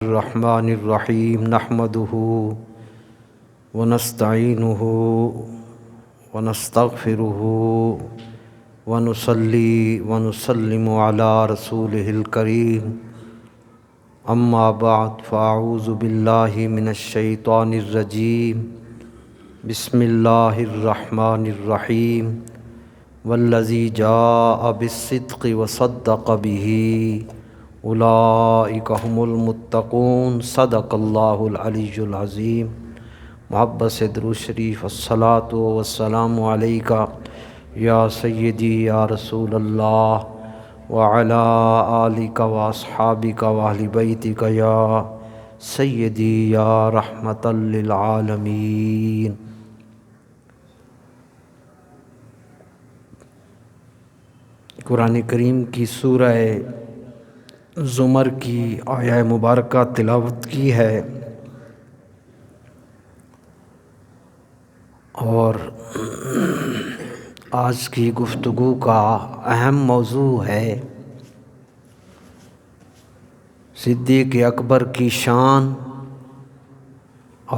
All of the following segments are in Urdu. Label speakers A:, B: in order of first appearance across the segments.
A: الرحمن الرحیم نحمده ونستعینه ونستغفره ونصلی ونسلم علی رسوله الکریم اما بعد فاعوذ باللہ من الشیطان الرجیم بسم اللہ الرحمن الرحیم والذی جاء بالصدق وصدق به اولئک هم المتقون صدق اللہ العلی العظیم۔ محبت سے درود شریف الصلاۃ والسلام علیکہ یا سیدی یا رسول اللہ وعلی آلک واصحابک واہل بیتک یا سیدی یا رحمۃ للعالمین۔ قرآن کریم کی سورہ زمر کی آیہ مبارکہ تلاوت کی ہے، اور آج کی گفتگو کا اہم موضوع ہے صدیق اکبر کی شان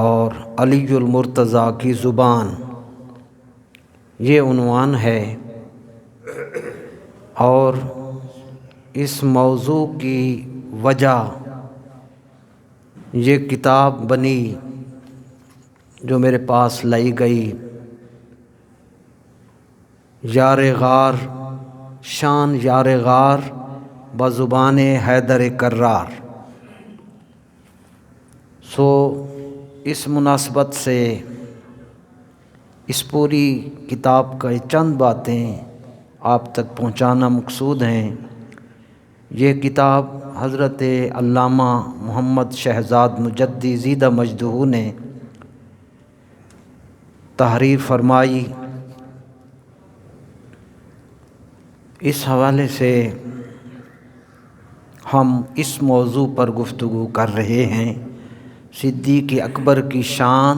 A: اور علی المرتضیٰ کی زبان، یہ عنوان ہے۔ اور اس موضوع کی وجہ یہ کتاب بنی جو میرے پاس لائی گئی، یار غار شان یار غار بزبان حیدر کرار۔ سو اس مناسبت سے اس پوری کتاب کا چند باتیں آپ تک پہنچانا مقصود ہیں۔ یہ کتاب حضرت علامہ محمد شہزاد مجدی زیدہ مجدہ نے تحریر فرمائی۔ اس حوالے سے ہم اس موضوع پر گفتگو کر رہے ہیں، صدیق اکبر کی شان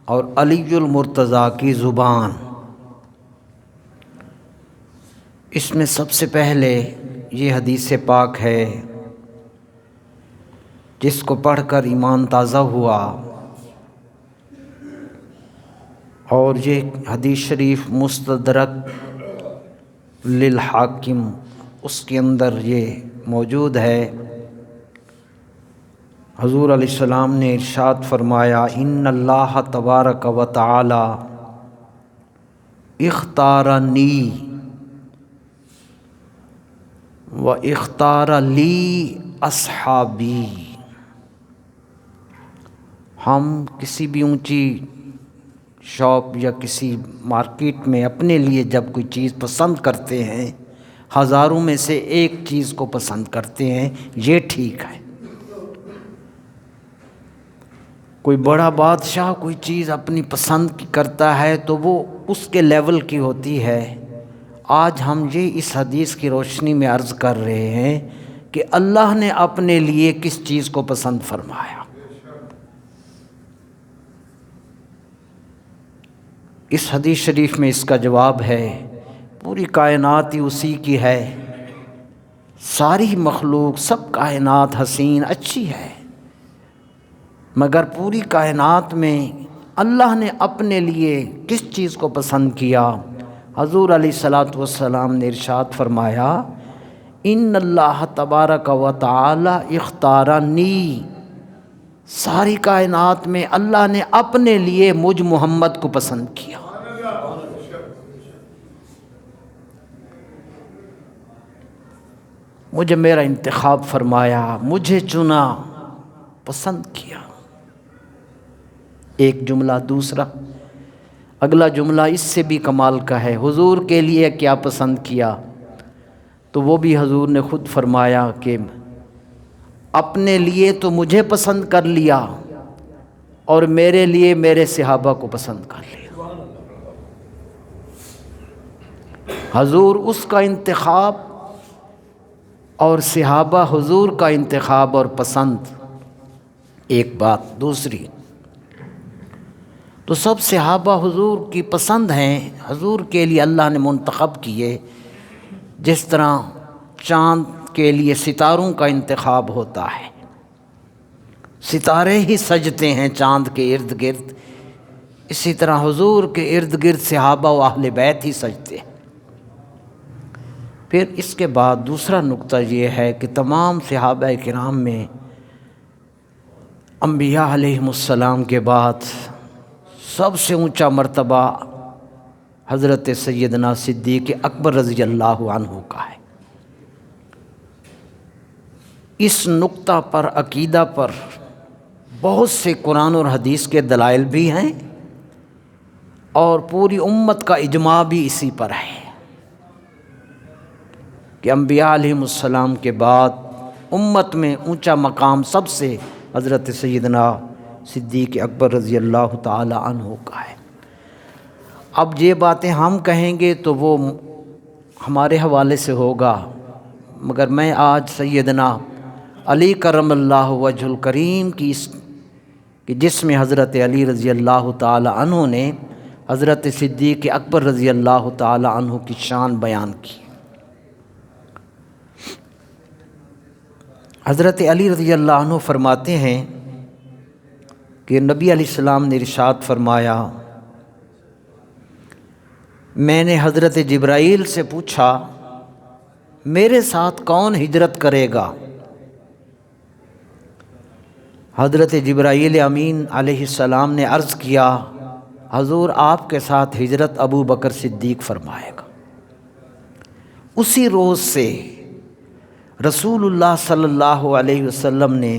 A: اور علی المرتضیٰ کی زبان۔ اس میں سب سے پہلے یہ حدیث پاک ہے جس کو پڑھ کر ایمان تازہ ہوا، اور یہ حدیث شریف مستدرک للحاکم اس کے اندر یہ موجود ہے۔ حضور علیہ السلام نے ارشاد فرمایا، ان اللہ تبارک و تعالی اختارنی و اختار لی اصحابی۔ ہم کسی بھی اونچی شاپ یا کسی مارکیٹ میں اپنے لیے جب کوئی چیز پسند کرتے ہیں، ہزاروں میں سے ایک چیز کو پسند کرتے ہیں، یہ ٹھیک ہے۔ کوئی بڑا بادشاہ کوئی چیز اپنی پسند کی کرتا ہے تو وہ اس کے لیول کی ہوتی ہے۔ آج ہم یہ اس حدیث کی روشنی میں عرض کر رہے ہیں کہ اللہ نے اپنے لیے کس چیز کو پسند فرمایا۔ اس حدیث شریف میں اس کا جواب ہے، پوری کائنات ہی اسی کی ہے، ساری مخلوق سب کائنات حسین اچھی ہے، مگر پوری کائنات میں اللہ نے اپنے لیے کس چیز کو پسند کیا؟ حضور علیہ الصلوۃ والسلام نے ارشاد فرمایا، ان اللہ تبارک و تعالی اختارنی۔ ساری کائنات میں اللہ نے اپنے لیے مجھ محمد کو پسند کیا۔ مجھے میرا انتخاب فرمایا، مجھے چنا، پسند کیا۔ ایک جملہ۔ دوسرا اگلا جملہ اس سے بھی کمال کا ہے، حضور کے لیے کیا پسند کیا؟ تو وہ بھی حضور نے خود فرمایا کہ اپنے لیے تو مجھے پسند کر لیا اور میرے لیے میرے صحابہ کو پسند کر لیا۔ حضور اس کا انتخاب اور صحابہ حضور کا انتخاب اور پسند، ایک بات۔ دوسری تو سب صحابہ حضور کی پسند ہیں، حضور کے لیے اللہ نے منتخب کیے، جس طرح چاند کے لیے ستاروں کا انتخاب ہوتا ہے۔ ستارے ہی سجتے ہیں چاند کے ارد گرد، اسی طرح حضور کے ارد گرد صحابہ و اہل بیت ہی سجتے ہیں۔ پھر اس کے بعد دوسرا نقطہ یہ ہے کہ تمام صحابہ کرام میں انبیاء علیہم السلام کے بعد سب سے اونچا مرتبہ حضرت سیدنا صدیق اکبر رضی اللہ عنہ کا ہے۔ اس نقطہ پر، عقیدہ پر بہت سے قرآن اور حدیث کے دلائل بھی ہیں، اور پوری امت کا اجماع بھی اسی پر ہے کہ انبیاء علیہم السلام کے بعد امت میں اونچا مقام سب سے حضرت سیدنا صدیق اکبر رضی اللہ تعالی عنہ کا ہے۔ اب یہ باتیں ہم کہیں گے تو وہ ہمارے حوالے سے ہوگا، مگر میں آج سیدنا علی کرم اللہ وجہ الکریم کی کہ جس میں حضرت علی رضی اللہ تعالی عنہ نے حضرت صدیق اکبر رضی اللہ تعالی عنہ کی شان بیان کی۔ حضرت علی رضی اللہ عنہ فرماتے ہیں کہ نبی علیہ السلام نے ارشاد فرمایا، میں نے حضرت جبرائیل سے پوچھا میرے ساتھ کون ہجرت کرے گا؟ حضرت جبرائیل امین علیہ السلام نے عرض کیا، حضور آپ کے ساتھ ہجرت ابو بکر صدیق فرمائے گا۔ اسی روز سے رسول اللہ صلی اللہ علیہ وسلم نے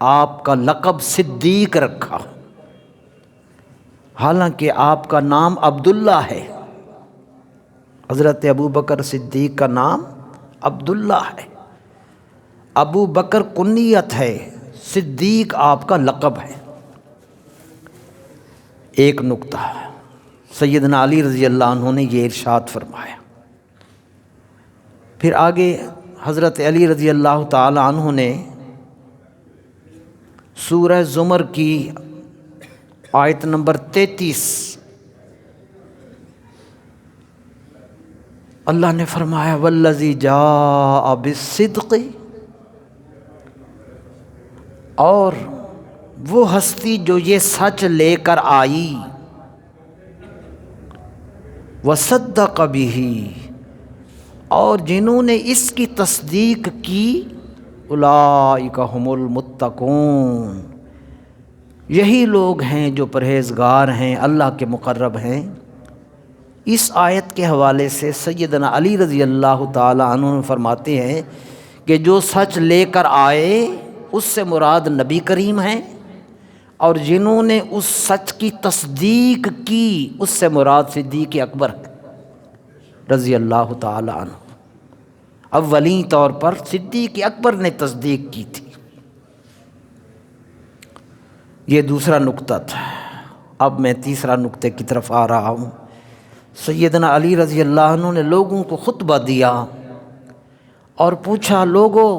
A: آپ کا لقب صدیق رکھا، حالانکہ آپ کا نام عبداللہ ہے۔ حضرت ابو بکر صدیق کا نام عبداللہ ہے، ابو بکر کنیت ہے، صدیق آپ کا لقب ہے۔ ایک نقطہ سیدنا علی رضی اللہ عنہ نے یہ ارشاد فرمایا۔ پھر آگے حضرت علی رضی اللہ تعالی عنہ نے سورہ زمر کی آیت نمبر 33 اللہ نے فرمایا، والذی جاء بالصدق، اور وہ ہستی جو یہ سچ لے کر آئی، وصدق بہ، اور جنہوں نے اس کی تصدیق کی، اولئک ھم المتقون، یہی لوگ ہیں جو پرہیزگار ہیں، اللہ کے مقرب ہیں۔ اس آیت کے حوالے سے سیدنا علی رضی اللہ تعالی عنہ فرماتے ہیں کہ جو سچ لے کر آئے اس سے مراد نبی کریم ہیں، اور جنہوں نے اس سچ کی تصدیق کی اس سے مراد صدیق اکبر رضی اللہ تعالی عنہ۔ اولین طور پر صدیق اکبر نے تصدیق کی تھی۔ یہ دوسرا نقطہ تھا۔ اب میں تیسرا نقطے کی طرف آ رہا ہوں۔ سیدنا علی رضی اللہ عنہ نے لوگوں کو خطبہ دیا اور پوچھا، لوگوں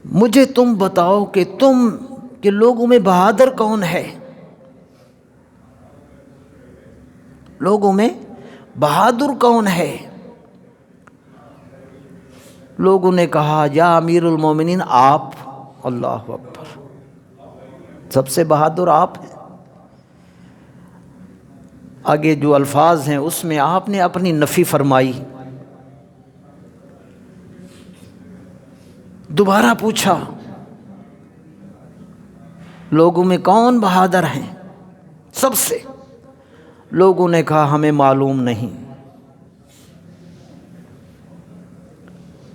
A: مجھے تم بتاؤ کہ لوگوں میں بہادر کون ہے؟ لوگوں میں بہادر کون ہے؟ لوگوں نے کہا، یا امیر المومنین آپ۔ اللہ اکبر، سب سے بہادر آپ ہیں۔ آگے جو الفاظ ہیں اس میں آپ نے اپنی نفی فرمائی۔ دوبارہ پوچھا، لوگوں میں کون بہادر ہیں سب سے؟ لوگوں نے کہا ہمیں معلوم نہیں۔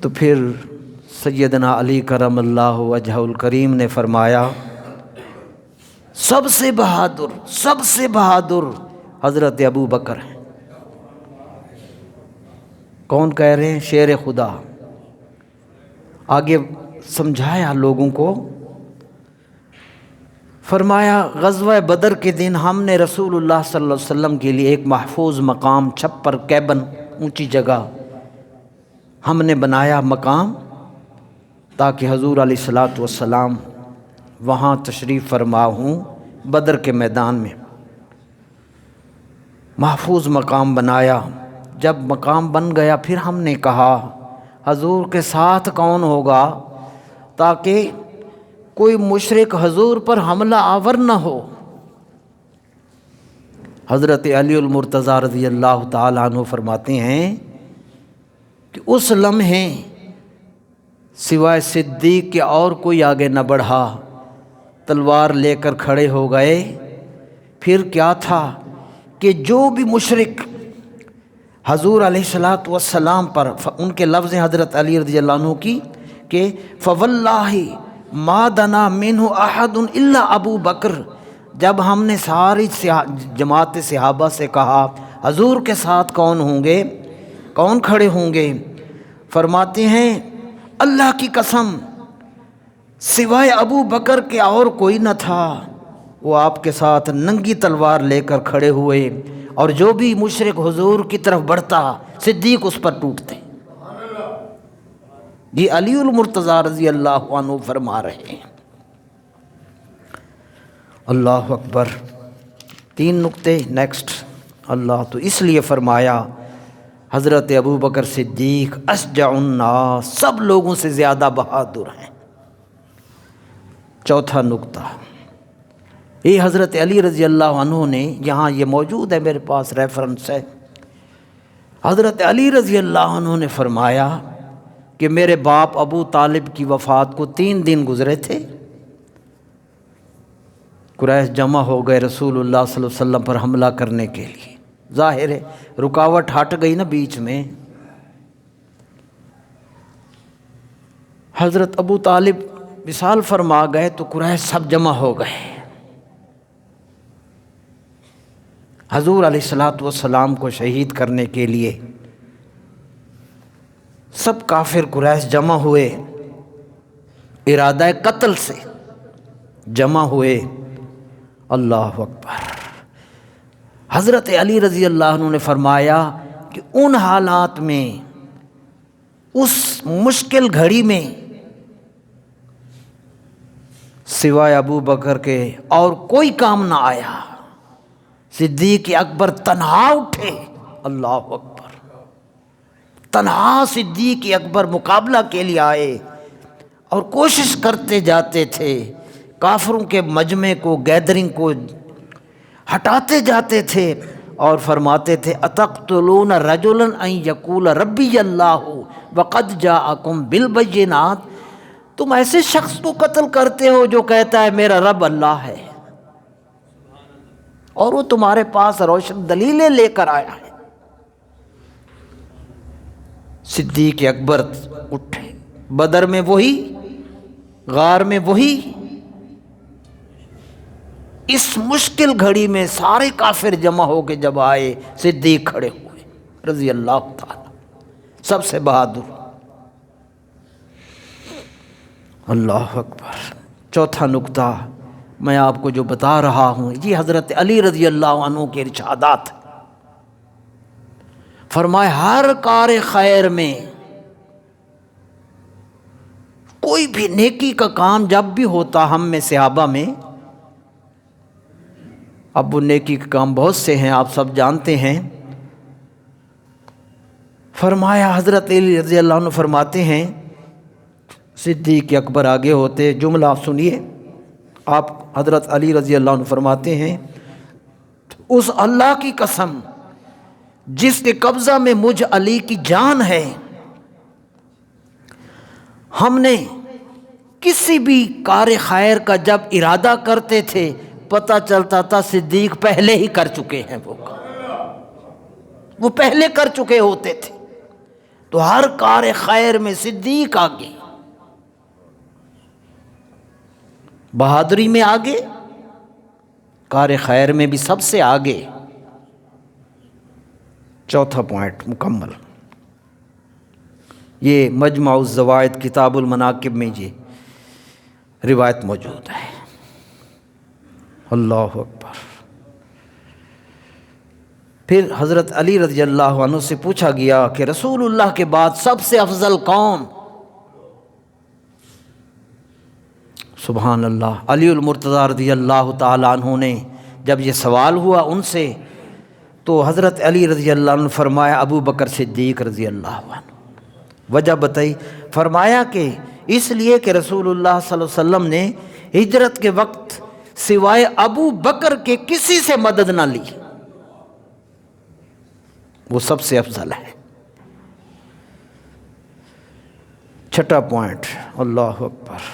A: تو پھر سیدنا علی کرم اللہ وجہ الکریم نے فرمایا، سب سے بہادر حضرت ابو بکر ہیں۔ کون کہہ رہے ہیں؟ شیر خدا۔ آگے سمجھایا لوگوں کو، فرمایا غزوہ بدر کے دن ہم نے رسول اللہ صلی اللہ علیہ وسلم کے لیے ایک محفوظ مقام، چھپر، کیبن، اونچی جگہ ہم نے بنایا مقام، تاکہ حضور علیہ الصلوۃ والسلام وہاں تشریف فرما ہوں۔ بدر کے میدان میں محفوظ مقام بنایا۔ جب مقام بن گیا پھر ہم نے کہا، حضور کے ساتھ کون ہوگا؟ تاکہ کوئی مشرک حضور پر حملہ آور نہ ہو۔ حضرت علی المرتضیٰ رضی اللہ تعالیٰ عنہ فرماتے ہیں کہ اس لمحے سوائے صدیق کے اور کوئی آگے نہ بڑھا، تلوار لے کر کھڑے ہو گئے۔ پھر کیا تھا کہ جو بھی مشرک حضور علیہ الصلاۃ والسلام پر، ان کے لفظ ہیں حضرت علی رضی اللہ عنہ کی کہ فواللہ ما دنا منہ احد الا ابو بکر، جب ہم نے ساری جماعت صحابہ سے کہا حضور کے ساتھ کون ہوں گے، کون کھڑے ہوں گے، فرماتے ہیں اللہ کی قسم سوائے ابو بکر کے اور کوئی نہ تھا۔ وہ آپ کے ساتھ ننگی تلوار لے کر کھڑے ہوئے، اور جو بھی مشرک حضور کی طرف بڑھتا صدیق اس پر ٹوٹتے۔ یہ علی المرتضیٰ رضی اللہ عنہ فرما رہے ہیں۔ اللہ اکبر۔ 3 نقطے نیکسٹ۔ اللہ تو اس لیے فرمایا حضرت ابو بکر صدیق اشجع الناس، سب لوگوں سے زیادہ بہادر ہیں۔ چوتھا نقطہ، یہ حضرت علی رضی اللہ عنہ نے، یہاں یہ موجود ہے میرے پاس ریفرنس ہے، حضرت علی رضی اللہ عنہ نے فرمایا کہ میرے باپ ابو طالب کی وفات کو 3 دن گزرے تھے، قریش جمع ہو گئے رسول اللہ صلی اللہ علیہ وسلم پر حملہ کرنے کے لیے۔ ظاہر ہے رکاوٹ ہٹ گئی نا بیچ میں۔ حضرت ابو طالب وصال فرما گئے تو قریش سب جمع ہو گئے۔ حضور علیہ الصلاۃ والسلام کو شہید کرنے کے لیے سب کافر قریش جمع ہوئے، ارادہ قتل سے جمع ہوئے۔ اللہ اکبر۔ حضرت علی رضی اللہ عنہ نے فرمایا کہ ان حالات میں، اس مشکل گھڑی میں، سوائے ابو بکر کے اور کوئی کام نہ آیا۔ صدیق اکبر تنہا اٹھے، اللہ اکبر، تنہا صدیق اکبر مقابلہ کے لیے آئے اور کوشش کرتے جاتے تھے، کافروں کے مجمع کو، گیدرنگ کو ہٹاتے جاتے تھے، اور فرماتے تھے اتقتلون رجلا ان یقول ربی اللہ وقد جاءکم بالبینات، تم ایسے شخص کو قتل کرتے ہو جو کہتا ہے میرا رب اللہ ہے، اور وہ تمہارے پاس روشن دلیلیں لے کر آیا ہے۔ صدیق اکبر اٹھے، بدر میں وہی، غار میں وہی، اس مشکل گھڑی میں سارے کافر جمع ہو کے جب آئے، صدیق کھڑے ہوئے رضی اللہ تعالی، سب سے بہادر۔ اللہ اکبر۔ چوتھا نقطہ میں آپ کو جو بتا رہا ہوں، یہ حضرت علی رضی اللہ عنہ کے ارشادات۔ فرمائے ہر کار خیر میں، کوئی بھی نیکی کا کام جب بھی ہوتا، ہم میں صحابہ میں، اب وہ نیکی کے کام بہت سے ہیں، آپ سب جانتے ہیں۔ فرمایا حضرت علی رضی اللہ عنہ فرماتے ہیں، صدیق اکبر آگے ہوتے، جملہ آپ سنیے، آپ حضرت علی رضی اللہ عنہ فرماتے ہیں اس اللہ کی قسم جس کے قبضہ میں مجھ علی کی جان ہے، ہم نے کسی بھی کار خیر کا جب ارادہ کرتے تھے پتہ چلتا تھا صدیق پہلے ہی کر چکے ہیں، وہ پہلے کر چکے ہوتے تھے۔ تو ہر کار خیر میں صدیق آگے، بہادری میں آگے، کار خیر میں بھی سب سے آگے۔ چوتھا پوائنٹ مکمل، یہ مجمع الزوائد کتاب المناقب میں یہ روایت موجود ہے۔ اللہ اکبر۔ پھر حضرت علی رضی اللہ عنہ سے پوچھا گیا کہ رسول اللہ کے بعد سب سے افضل کون؟ سبحان اللہ۔ علی المرتضیٰ رضی اللہ تعالیٰ عنہ نے جب یہ سوال ہوا ان سے، تو حضرت علی رضی اللہ عنہ فرمایا ابو بکر صدیق رضی اللہ عنہ۔ وجہ بتائی، فرمایا کہ اس لیے کہ رسول اللہ صلی اللہ علیہ وسلم نے ہجرت کے وقت سوائے ابو بکر کے کسی سے مدد نہ لی، وہ سب سے افضل ہے۔ چھٹا پوائنٹ، اللہ اکبر،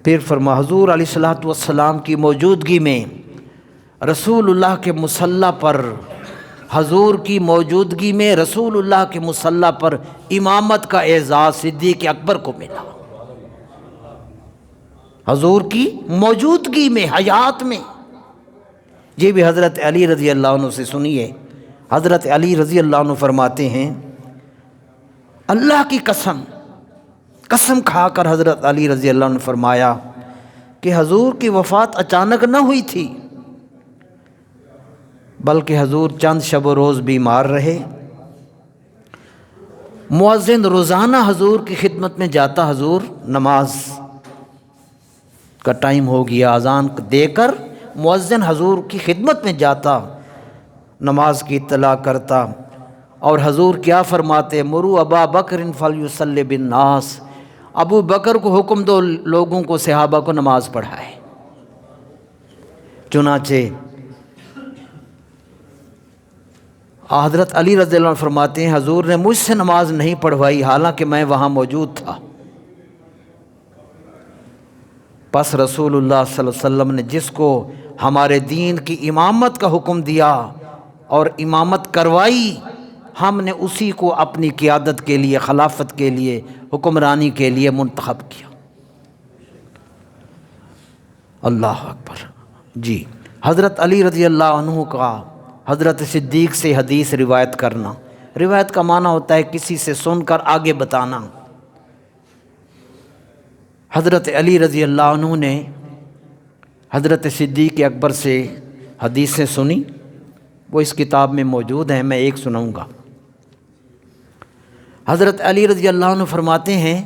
A: پھر فرما حضور علیہ الصلوۃ والسلام کی موجودگی میں رسول اللہ کے مصلی پر، حضور کی موجودگی میں رسول اللہ کے مصلی پر امامت کا اعزاز صدیق اکبر کو ملا۔ حضور کی موجودگی میں، حیات میں۔ یہ بھی حضرت علی رضی اللہ عنہ سے سنیے۔ حضرت علی رضی اللہ عنہ فرماتے ہیں، اللہ کی قسم کھا کر حضرت علی رضی اللہ عنہ نے فرمایا کہ حضور کی وفات اچانک نہ ہوئی تھی، بلکہ حضور چند شب و روز بیمار رہے۔ مؤذن روزانہ حضور کی خدمت میں جاتا، حضور نماز کا ٹائم ہو گیا، اذان دے کر مؤذن حضور کی خدمت میں جاتا، نماز کی اطلاع کرتا، اور حضور کیا فرماتے، مرو ابا بکر فلیصلی بالناس، ابو بکر کو حکم دو لوگوں کو، صحابہ کو نماز پڑھائے۔ چنانچہ حضرت علی رضی اللہ عنہ فرماتے ہیں، حضور نے مجھ سے نماز نہیں پڑھوائی حالانکہ میں وہاں موجود تھا۔ پس رسول اللہ صلی اللہ علیہ وسلم نے جس کو ہمارے دین کی امامت کا حکم دیا اور امامت کروائی، ہم نے اسی کو اپنی قیادت کے لیے، خلافت کے لیے، حکمرانی کے لیے منتخب کیا۔ اللہ اکبر۔ جی، حضرت علی رضی اللہ عنہ کا حضرت صدیق سے حدیث روایت کرنا، روایت کا معنی ہوتا ہے کسی سے سن کر آگے بتانا۔ حضرت علی رضی اللہ عنہ نے حضرت صدیق اکبر سے حدیثیں سنی، وہ اس کتاب میں موجود ہیں، میں ایک سناؤں گا۔ حضرت علی رضی اللہ عنہ فرماتے ہیں،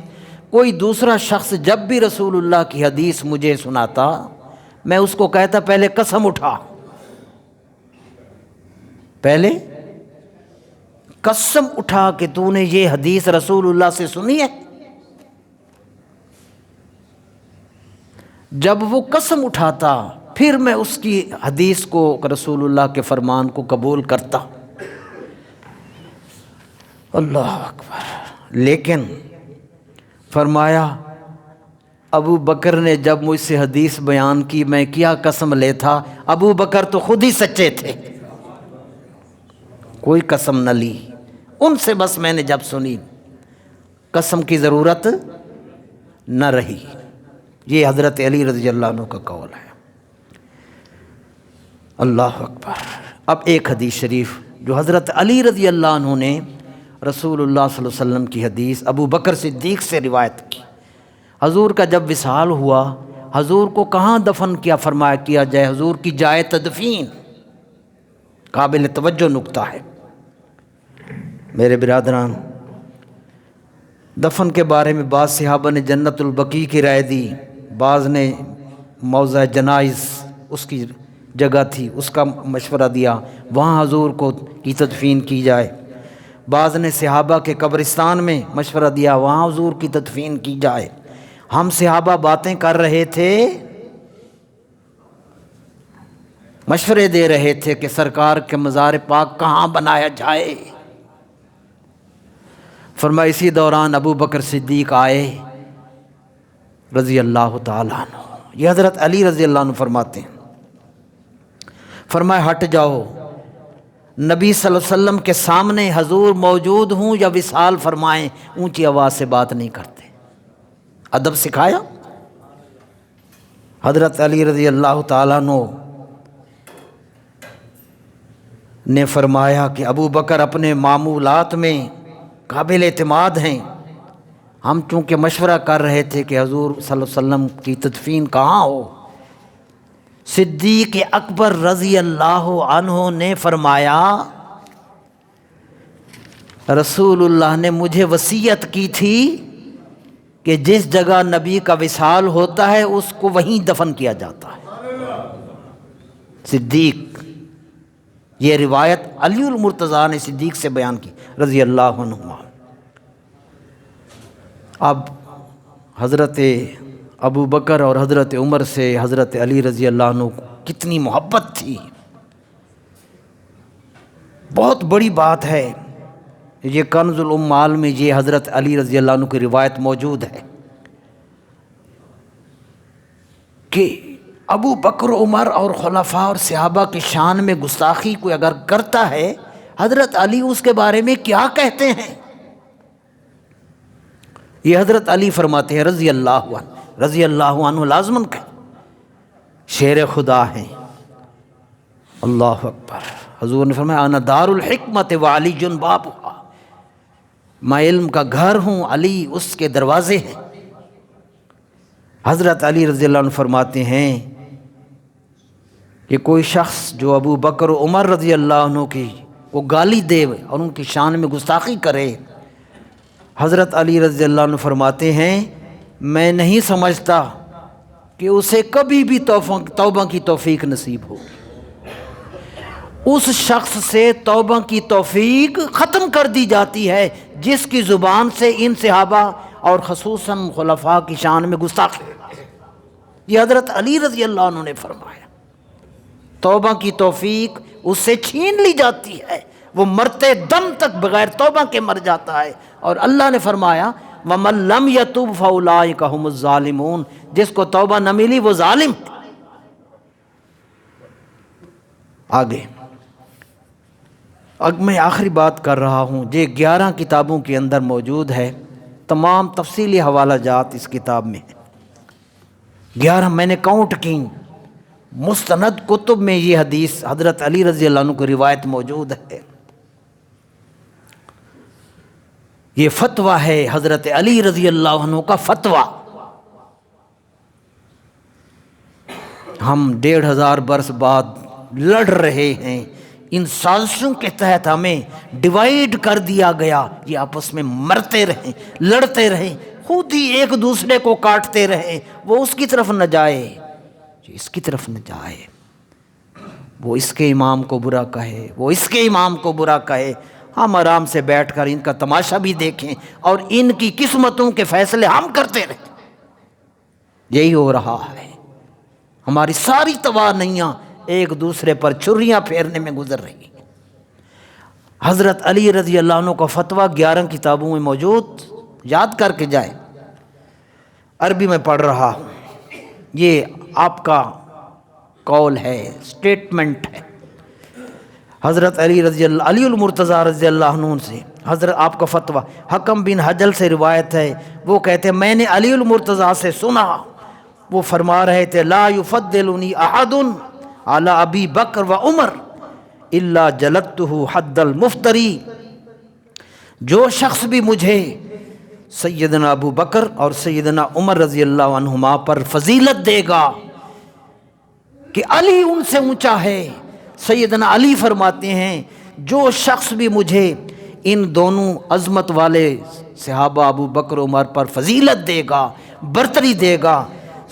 A: کوئی دوسرا شخص جب بھی رسول اللہ کی حدیث مجھے سناتا، میں اس کو کہتا پہلے قسم اٹھا، پہلے قسم اٹھا کہ تو نے یہ حدیث رسول اللہ سے سنی ہے۔ جب وہ قسم اٹھاتا پھر میں اس کی حدیث کو، رسول اللہ کے فرمان کو قبول کرتا۔ اللہ اکبر۔ لیکن فرمایا ابو بکر نے جب مجھ سے حدیث بیان کی، میں کیا قسم لیتا، ابو بکر تو خود ہی سچے تھے، کوئی قسم نہ لی ان سے، بس میں نے جب سنی قسم کی ضرورت نہ رہی۔ یہ حضرت علی رضی اللہ عنہ کا قول ہے۔ اللہ اکبر۔ اب ایک حدیث شریف جو حضرت علی رضی اللہ عنہ نے رسول اللہ صلی اللہ علیہ وسلم کی حدیث ابو بکر صدیق سے روایت کی۔ حضور کا جب وصال ہوا، حضور کو کہاں دفن کیا فرمایا کیا جائے، حضور کی جائے تدفین، قابل توجہ نکتہ ہے میرے برادران۔ دفن کے بارے میں بعض صحابہ نے جنت البقیع کی رائے دی، بعض نے موضع جنائز اس کی جگہ تھی اس کا مشورہ دیا، وہاں حضور کو کی تدفین کی جائے۔ بعض نے صحابہ کے قبرستان میں مشورہ دیا، وہاں حضور کی تدفین کی جائے۔ ہم صحابہ باتیں کر رہے تھے، مشورے دے رہے تھے کہ سرکار کے مزار پاک کہاں بنایا جائے۔ فرمایا اسی دوران ابو بکر صدیق آئے رضی اللہ تعالیٰ عنہ، یہ حضرت علی رضی اللہ عنہ فرماتے ہیں، فرمایا ہٹ جاؤ، نبی صلی اللہ علیہ وسلم کے سامنے حضور موجود ہوں یا وصال فرمائیں، اونچی آواز سے بات نہیں کرتے، ادب سکھایا۔ حضرت علی رضی اللہ تعالیٰ عنہ نے فرمایا کہ ابو بکر اپنے معمولات میں قابل اعتماد ہیں، ہم چونکہ مشورہ کر رہے تھے کہ حضور صلی اللہ علیہ وسلم کی تدفین کہاں ہو۔ صدیق اکبر رضی اللہ عنہ نے فرمایا رسول اللہ نے مجھے وصیت کی تھی کہ جس جگہ نبی کا وصال ہوتا ہے اس کو وہیں دفن کیا جاتا ہے۔ صدیق، یہ روایت علی المرتضیٰ نے صدیق سے بیان کی رضی اللہ عنہ۔ اب حضرت ابو بکر اور حضرت عمر سے حضرت علی رضی اللہ عنہ کو کتنی محبت تھی، بہت بڑی بات ہے۔ یہ کنز الاموال میں یہ حضرت علی رضی اللہ عنہ کی روایت موجود ہے کہ ابو بکر، عمر اور خلفاء اور صحابہ کی شان میں گستاخی کوئی اگر کرتا ہے، حضرت علی اس کے بارے میں کیا کہتے ہیں؟ یہ حضرت علی فرماتے ہیں رضی اللہ عنہ لازمن کا شیر خدا ہیں۔ اللہ اکبر۔ حضور نے فرمایا انا دار الحکمت وعلی بابھا، میں علم کا گھر ہوں، علی اس کے دروازے ہیں۔ حضرت علی رضی اللہ عنہ فرماتے ہیں کہ کوئی شخص جو ابو بکر و عمر رضی اللہ عنہ کی وہ گالی دے اور ان کی شان میں گستاخی کرے، حضرت علی رضی اللہ عنہ فرماتے ہیں میں نہیں سمجھتا کہ اسے کبھی بھی توبہ کی توفیق نصیب ہو۔ اس شخص سے توبہ کی توفیق ختم کر دی جاتی ہے جس کی زبان سے ان صحابہ اور خصوصاً خلفاء کی شان میں گستاخی۔ یہ حضرت علی رضی اللہ عنہ نے فرمایا، توبہ کی توفیق اس سے چھین لی جاتی ہے، وہ مرتے دم تک بغیر توبہ کے مر جاتا ہے۔ اور اللہ نے فرمایا وَمَن لَّمْ يَتُبْ فَأُولَٰئِكَ هُمُ الظَّالِمُونَ، جس کو توبہ نہ ملی وہ ظالم ہے۔ آگے اب میں آخری بات کر رہا ہوں، یہ 11 کتابوں کے اندر موجود ہے، تمام تفصیلی حوالہ جات اس کتاب میں 11 میں نے کاؤنٹ کی، مستند کتب میں یہ حدیث حضرت علی رضی اللہ عنہ کی روایت موجود ہے۔ یہ فتویٰ ہے حضرت علی رضی اللہ عنہ کا فتویٰ۔ ہم 1500 برس بعد لڑ رہے ہیں، ان سازشوں کے تحت ہمیں ڈیوائیڈ کر دیا گیا، یہ آپس میں مرتے رہیں، لڑتے رہیں، خود ہی ایک دوسرے کو کاٹتے رہیں، وہ اس کی طرف نہ جائے جو اس کی طرف نہ جائے، وہ اس کے امام کو برا کہے، وہ اس کے امام کو برا کہے، ہم آرام سے بیٹھ کر ان کا تماشا بھی دیکھیں اور ان کی قسمتوں کے فیصلے ہم کرتے رہیں۔ یہی ہو رہا ہے، ہماری ساری توانائیاں ایک دوسرے پر چھریاں پھیرنے میں گزر رہی ہیں۔ حضرت علی رضی اللہ عنہ کا فتویٰ 11 کتابوں میں موجود، یاد کر کے جائیں۔ عربی میں پڑھ رہا ہوں، یہ آپ کا قول ہے، سٹیٹمنٹ ہے۔ حضرت علی المرتضیٰ رضی اللہ عنہ سے حضرت آپ کا فتویٰ حکم بن حجل سے روایت ہے، وہ کہتے ہیں میں نے علی المرتضیٰ سے سنا، وہ فرما رہے تھے لا یفضلنی احد علی ابی بکر و عمر الا جلدتہ حد المفتری، جو شخص بھی مجھے سیدنا ابو بکر اور سیدنا عمر رضی اللہ عنہما پر فضیلت دے گا کہ علی ان سے اونچا ہے، سیدنا علی فرماتے ہیں جو شخص بھی مجھے ان دونوں عظمت والے صحابہ ابو بکر عمر پر فضیلت دے گا، برتری دے گا،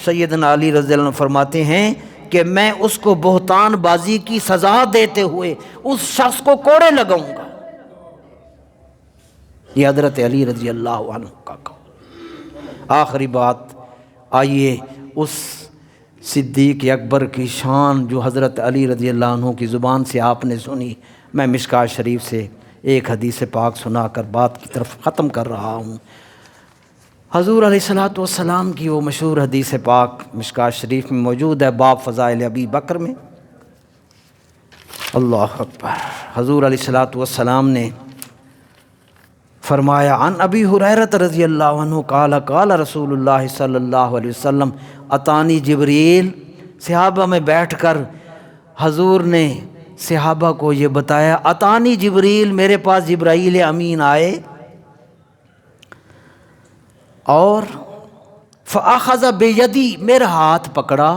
A: سیدنا علی رضی اللہ عنہ فرماتے ہیں کہ میں اس کو بہتان بازی کی سزا دیتے ہوئے اس شخص کو کوڑے لگاؤں گا۔ یہ حضرت علی رضی اللہ عنہ کا قول۔ آخری بات، آئیے اس صدیق اکبر کی شان جو حضرت علی رضی اللہ عنہ کی زبان سے آپ نے سنی، میں مشکوٰۃ شریف سے ایک حدیث پاک سنا کر بات کی طرف ختم کر رہا ہوں۔ حضور علیہ الصلوۃ والسلام کی وہ مشہور حدیث پاک مشکوٰۃ شریف میں موجود ہے، باب فضائل ابی بکر میں۔ اللہ اکبر۔ حضور علیہ الصلوۃ والسلام نے فرمایا عن ابی ہریرہ رضی اللہ عنہ قال قال رسول اللہ صلی اللہ علیہ وسلم اتانی جبریل، صحابہ میں بیٹھ کر حضور نے صحابہ کو یہ بتایا اتانی جبریل، میرے پاس جبرائیل امین آئے اور فاخذ بیدی، میرا ہاتھ پکڑا،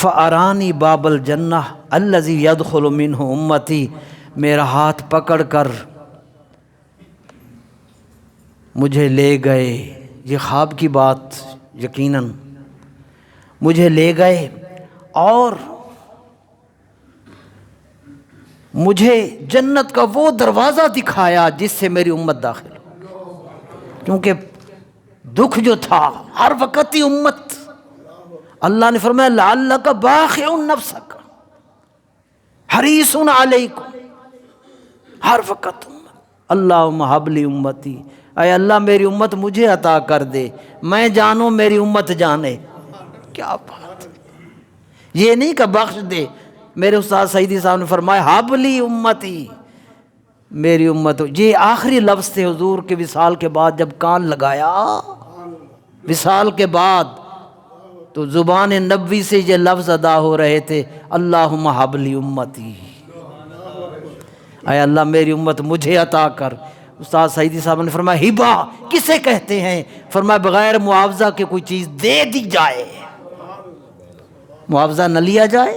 A: فارانی باب الجنہ الذی یدخل منہ امتی، میرا ہاتھ پکڑ کر مجھے لے گئے، یہ خواب کی بات یقیناً، مجھے لے گئے اور مجھے جنت کا وہ دروازہ دکھایا جس سے میری امت داخل ہو، کیونکہ دکھ جو تھا ہر وقت ہی امت، اللہ نے فرمایا لعلک باخع نفسک حریص علیکم، ہر وقت امت، اللہم ہب لی امتی، اے اللہ میری امت مجھے عطا کر دے، میں جانوں میری امت جانے۔ کیا بات، یہ نہیں کہ بخش دے، میرے استاد سعیدی صاحب نے فرمایا ہب لی امتی، میری امت، یہ آخری لفظ تھے حضور کے وصال کے بعد، جب کان لگایا وصال کے بعد تو زبان نبوی سے یہ لفظ ادا ہو رہے تھے، اللہم ہب لی امتی، اے اللہ میری امت مجھے عطا کر۔ استاد سعیدی صاحب نے فرمایا ہبہ کسے کہتے ہیں؟ فرمایا بغیر معاوضہ کے کوئی چیز دے دی جائے، معاوضہ نہ لیا جائے،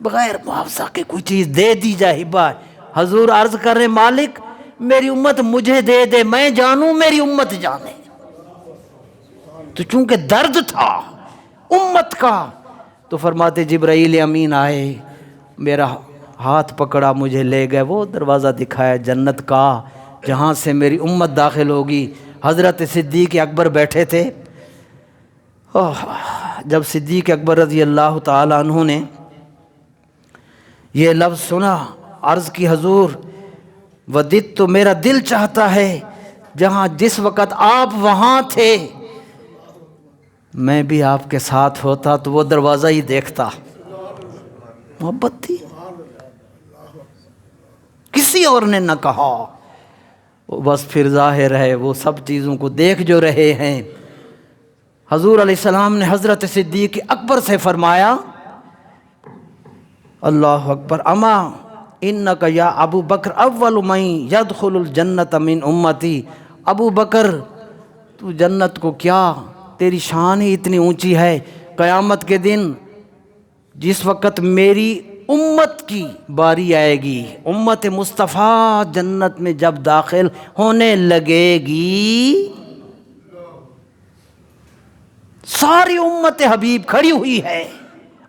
A: بغیر معاوضہ کے کوئی چیز دے دی جائے، ہبہ۔ حضور عرض کر رہے مالک میری امت مجھے دے دے، میں جانوں میری امت جانے۔ تو چونکہ درد تھا امت کا تو فرماتے جبرائیل امین آئے، میرا ہاتھ پکڑا، مجھے لے گئے، وہ دروازہ دکھایا جنت کا جہاں سے میری امت داخل ہوگی۔ حضرت صدیق اکبر بیٹھے تھے، جب صدیق اکبر رضی اللہ تعالی عنہ نے یہ لفظ سنا، عرض کی حضور وددت، تو میرا دل چاہتا ہے جہاں جس وقت آپ وہاں تھے میں بھی آپ کے ساتھ ہوتا تو وہ دروازہ ہی دیکھتا۔ محبت تھی، کسی اور نے نہ کہا، بس پھر ظاہر ہے وہ سب چیزوں کو دیکھ جو رہے ہیں۔ حضور علیہ السلام نے حضرت صدیق اکبر سے فرمایا اللہ اکبر، اما انک یا ابو بکر اول من یدخل الجنت من امتی، ابو بکر تو جنت کو کیا، تیری شان ہی اتنی اونچی ہے، قیامت کے دن جس وقت میری امت کی باری آئے گی، امت مصطفیٰ جنت میں جب داخل ہونے لگے گی، ساری امت حبیب کھڑی ہوئی ہے،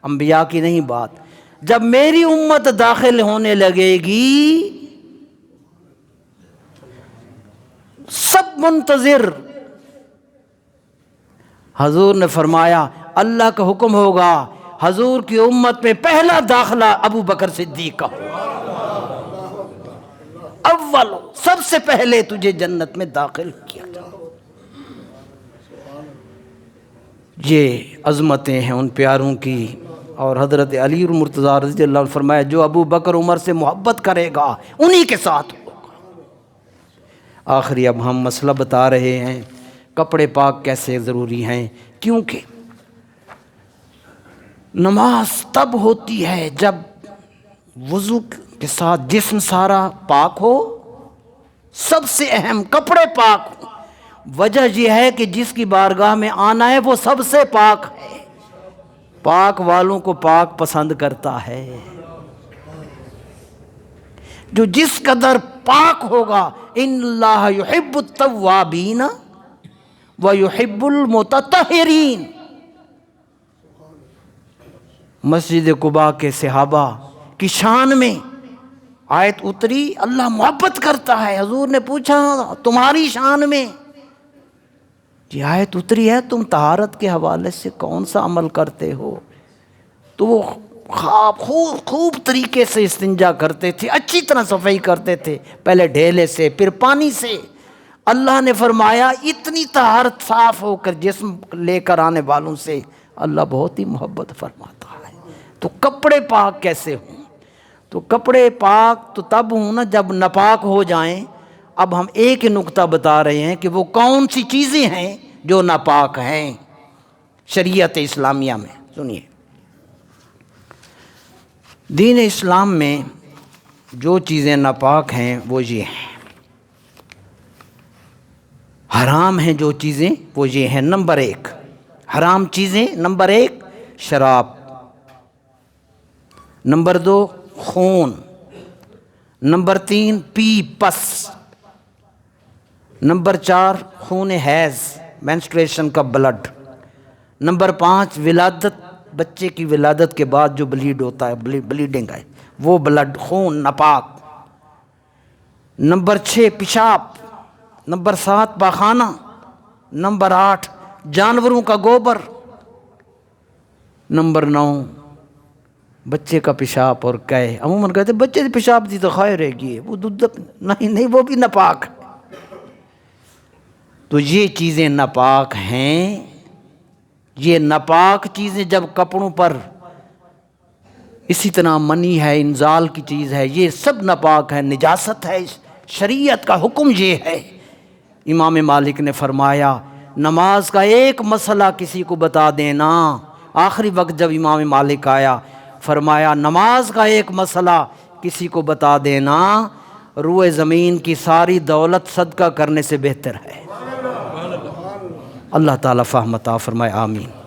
A: انبیاء کی نہیں بات، جب میری امت داخل ہونے لگے گی سب منتظر۔ حضور نے فرمایا اللہ کا حکم ہوگا حضور کی امت میں پہلا داخلہ ابو بکر صدیق کا ہوگا، اول، سب سے پہلے تجھے جنت میں داخل کیا جائے۔ یہ عظمتیں ہیں ان پیاروں کی، اور حضرت علی المرتضیٰ رضی اللہ عنہ فرمایا جو ابو بکر عمر سے محبت کرے گا انہی کے ساتھ ہوگا۔ آخری اب ہم مسئلہ بتا رہے ہیں کپڑے پاک کیسے ضروری ہیں، کیونکہ نماز تب ہوتی ہے جب وضو کے ساتھ جسم سارا پاک ہو، سب سے اہم کپڑے پاک ہو۔ وجہ یہ ہے کہ جس کی بارگاہ میں آنا ہے وہ سب سے پاک ہے، پاک والوں کو پاک پسند کرتا ہے۔ جو جس قدر پاک ہوگا، ان اللہ یحب التوابین ویحب المتطہرین۔ مسجد قباء کے صحابہ کی شان میں آیت اتری، اللہ محبت کرتا ہے۔ حضور نے پوچھا تمہاری شان میں یہ آیت اتری ہے، تم طہارت کے حوالے سے کون سا عمل کرتے ہو؟ تو وہ خوب طریقے سے استنجا کرتے تھے، اچھی طرح صفائی کرتے تھے، پہلے ڈھیلے سے پھر پانی سے۔ اللہ نے فرمایا اتنی طہارت صاف ہو کر جسم لے کر آنے والوں سے اللہ بہت ہی محبت فرماتا ہے۔ تو کپڑے پاک کیسے ہوں؟ تو کپڑے پاک تو تب ہوں نا جب ناپاک ہو جائیں۔ اب ہم ایک نقطہ بتا رہے ہیں کہ وہ کون سی چیزیں ہیں جو ناپاک ہیں شریعت اسلامیہ میں۔ سنیے، دین اسلام میں جو چیزیں ناپاک ہیں وہ یہ ہیں، حرام ہیں جو چیزیں وہ یہ ہیں۔ نمبر ایک حرام چیزیں، نمبر ایک شراب، نمبر دو خون، نمبر تین پیپس، نمبر چار خون حیض مینسٹریشن کا بلڈ، نمبر پانچ ولادت بچے کی ولادت کے بعد جو بلیڈ ہوتا ہے، بلیڈنگ ہے، وہ بلڈ، خون ناپاک۔ نمبر 6 پیشاب، نمبر 7 پاخانہ، نمبر 8 جانوروں کا گوبر، نمبر 9 بچے کا پیشاب اور قے۔ عموماً کہتے ہیں بچے کی پیشاب دی تو خیر رہ گی، وہ دودھ نہیں، وہ بھی ناپاک۔ تو یہ چیزیں ناپاک ہیں۔ یہ ناپاک چیزیں جب کپڑوں پر، اسی طرح منی ہے، انزال کی چیز ہے، یہ سب ناپاک ہے، نجاست ہے۔ شریعت کا حکم یہ ہے۔ امام مالک نے فرمایا نماز کا ایک مسئلہ کسی کو بتا دینا۔ آخری وقت جب امام مالک آیا، فرمایا نماز کا ایک مسئلہ کسی کو بتا دینا روئے زمین کی ساری دولت صدقہ کرنے سے بہتر ہے۔ اللہ تعالیٰ فہم عطا فرمائے، آمین۔